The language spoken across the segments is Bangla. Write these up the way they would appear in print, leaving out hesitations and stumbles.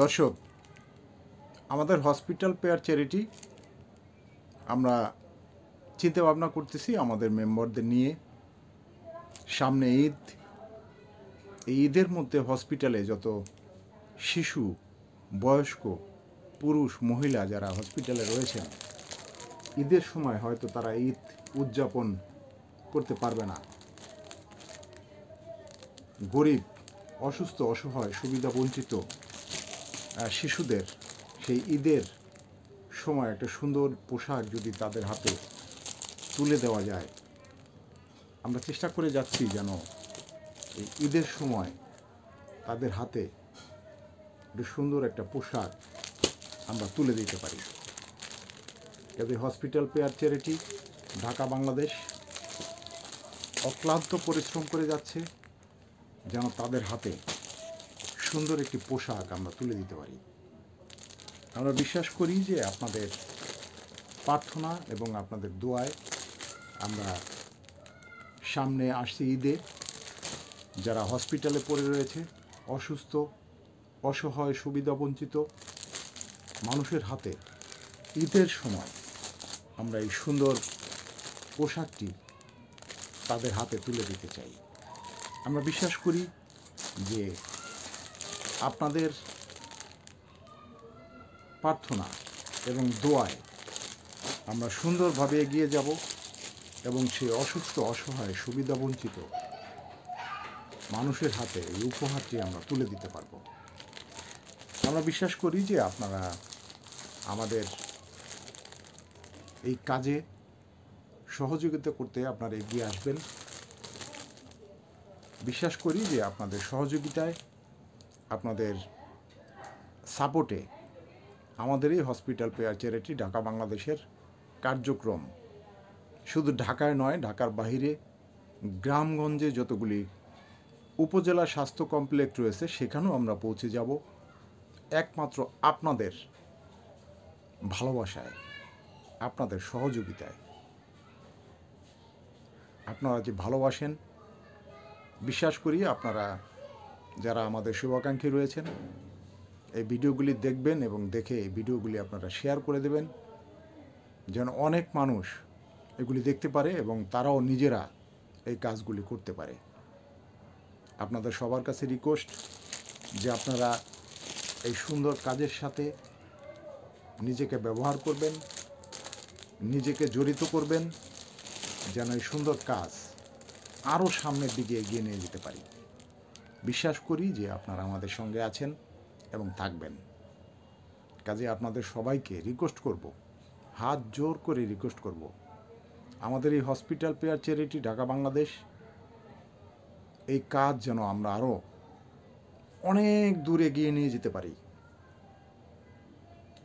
দর্শক, আমাদের হসপিটাল পেয়ার চ্যারিটি আমরা চিন্তা ভাবনা করতেছি আমাদের মেম্বারদের নিয়ে। সামনে ঈদ, এই ঈদের মধ্যে হসপিটালে যত শিশু, বয়স্ক, পুরুষ, মহিলা যারা হসপিটালে রয়েছেন, ঈদের সময় হয়তো তারা ঈদ উদযাপন করতে পারবে না। গরিব, অসুস্থ, অসহায়, সুবিধা বঞ্চিত শিশুদের সেই ঈদের সময় একটা সুন্দর পোশাক যদি তাদের হাতে তুলে দেওয়া যায়, আমরা চেষ্টা করে যাচ্ছি যেন এই ঈদের সময় তাদের হাতে একটু সুন্দর একটা পোশাক আমরা তুলে দিতে পারি। কাজে hospital pair charity Dhaka Bangladesh অক্লান্ত পরিশ্রম করে যাচ্ছে যেন তাদের হাতে সুন্দর একটি পোশাক আমরা তুলে দিতে পারি। আমরা বিশ্বাস করি যে আপনাদের প্রার্থনা এবং আপনাদের দোয়ায় আমরা সামনে আসছি ঈদে যারা হসপিটালে পড়ে রয়েছে, অসুস্থ, অসহায়, সুবিধাবঞ্চিত মানুষের হাতে ঈদের সময় আমরা এই সুন্দর পোশাকটি তাদের হাতে তুলে দিতে চাই। আমরা বিশ্বাস করি যে আপনাদের প্রার্থনা এবং দোয়ায় আমরা সুন্দরভাবে এগিয়ে যাব এবং সেই অসুস্থ, অসহায়, সুবিধাবঞ্চিত মানুষের হাতে এই উপহারটি আমরা তুলে দিতে পারব। আমরা বিশ্বাস করি যে আপনারা আমাদের এই কাজে সহযোগিতা করতে আপনারা এগিয়ে আসবেন। বিশ্বাস করি যে আপনাদের সহযোগিতায়, আপনাদের সাপোর্টে আমাদের এই হসপিটাল পেয়ার চ্যারিটি ঢাকা বাংলাদেশের কার্যক্রম শুধু ঢাকায় নয়, ঢাকার বাহিরে গ্রামগঞ্জে যতগুলি উপজেলা স্বাস্থ্য কমপ্লেক্স রয়েছে সেখানেও আমরা পৌঁছে যাব একমাত্র আপনাদের ভালোবাসায়, আপনাদের সহযোগিতায়। আপনারা যে ভালোবাসেন, বিশ্বাস করি আপনারা যারা আমাদের শুভাকাঙ্ক্ষী রয়েছেন এই ভিডিওগুলি দেখবেন এবং দেখে এই ভিডিওগুলি আপনারা শেয়ার করে দেবেন যেন অনেক মানুষ এগুলি দেখতে পারে এবং তারাও নিজেরা এই কাজগুলি করতে পারে। আপনাদের সবার কাছে রিকোয়েস্ট যে আপনারা এই সুন্দর কাজের সাথে নিজেকে ব্যবহার করবেন, নিজেকে জড়িত করবেন যেন এই সুন্দর কাজ আরও সামনের দিকে এগিয়ে নিয়ে যেতে পারি। বিশ্বাস করি যে আপনারা আমাদের সঙ্গে আছেন এবং থাকবেন। কাজে আপনাদের সবাইকে রিকোয়েস্ট করব, হাত জোর করে রিকোয়েস্ট করব, আমাদের এই hospital pair charity Dhaka Bangladesh এই কাজ যেন আমরা আরও অনেক দূর এগিয়ে নিয়ে যেতে পারি।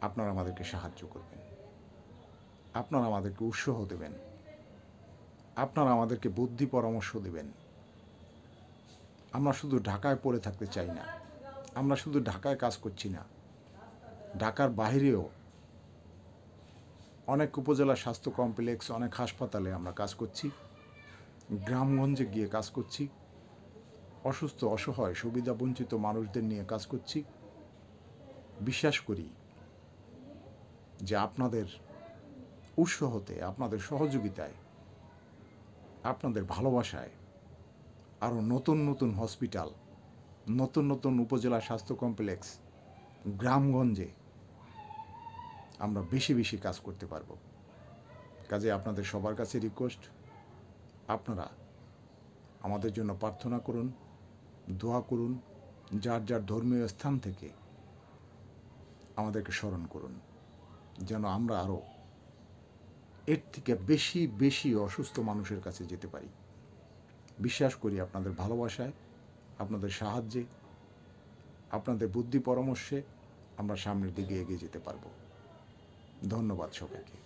আপনারা আমাদেরকে সাহায্য করবেন, আপনারা আমাদেরকে উৎসাহ দেবেন, আপনারা আমাদেরকে বুদ্ধি পরামর্শ দেবেন। আমরা শুধু ঢাকায় পড়ে থাকতে চাই না, আমরা শুধু ঢাকায় কাজ করছি না, ঢাকার বাইরেও অনেক উপজেলা স্বাস্থ্য কমপ্লেক্স, অনেক হাসপাতালে আমরা কাজ করছি, গ্রামগঞ্জে গিয়ে কাজ করছি, অসুস্থ, অসহায়, সুবিধাবঞ্চিত মানুষদের নিয়ে কাজ করছি। বিশ্বাস করি যে আপনাদের উৎসাহতে, আপনাদের সহযোগিতায়, আপনাদের ভালোবাসায় আরও নতুন নতুন হসপিটাল, নতুন নতুন উপজেলা স্বাস্থ্য কমপ্লেক্স, গ্রামগঞ্জে আমরা বেশি বেশি কাজ করতে পারব। কাজে আপনাদের সবার কাছে রিকোয়েস্ট, আপনারা আমাদের জন্য প্রার্থনা করুন, দোয়া করুন, যার যার ধর্মীয় স্থান থেকে আমাদেরকে স্মরণ করুন যেন আমরা আরও এর থেকে বেশি বেশি অসুস্থ মানুষের কাছে যেতে পারি। বিশ্বাস করি আপনাদের ভালোবাসায়, আপনাদের সাহায্যে, আপনাদের বুদ্ধি পরামর্শে আমরা সামনের দিকে এগিয়ে যেতে পারব। ধন্যবাদ সবাইকে।